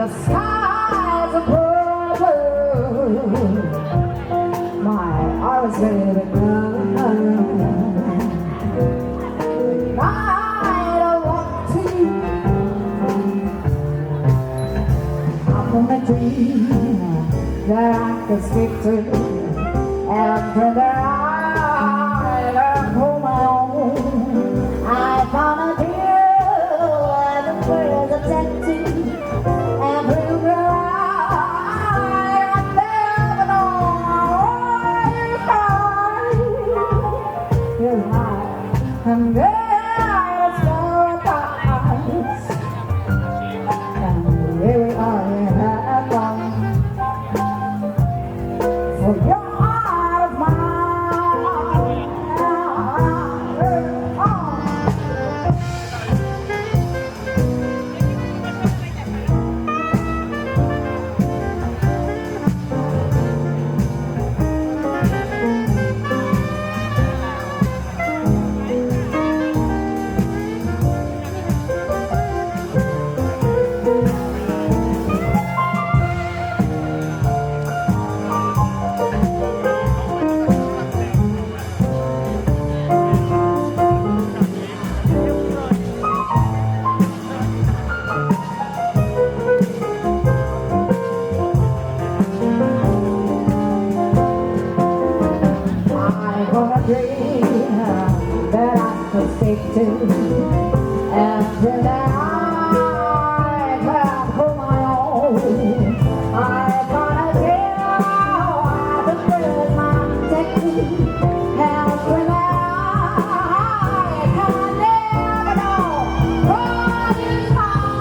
The skies are purple. My arms ready to go. Night I walk to you. I'm on a dream that I can speak to. After that I hold my own. I found a deal and the birds are tattooed. And there's no price. And here we are in heaven. For your heart of mine. Dream that I could speak to, and then I can hold my own. I wanna tell the birds my technique, and when I can never know what is mine.